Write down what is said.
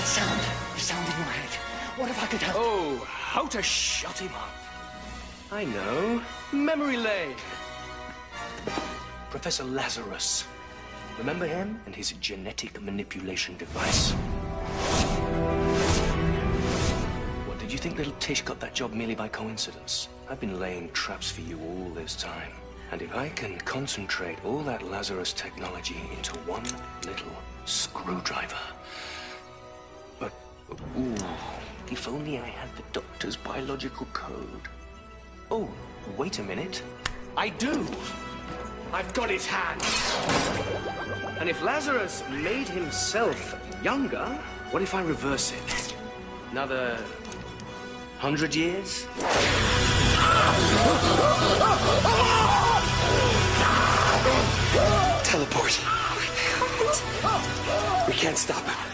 sound in your head. What if I could help? Oh, how to shut him up. I know. Memory lane. Professor Lazarus. Remember him and his genetic manipulation device? What, did you think little Tish got that job merely by coincidence? I've been laying traps for you all this time. And if I can concentrate all that Lazarus technology into one little screwdriver. But, ooh, if only I had the doctor's biological code. Oh, wait a minute. I do! I've got his hand. And if Lazarus made himself younger, what if I reverse it? Another 100 years? Teleport. We can't stop him.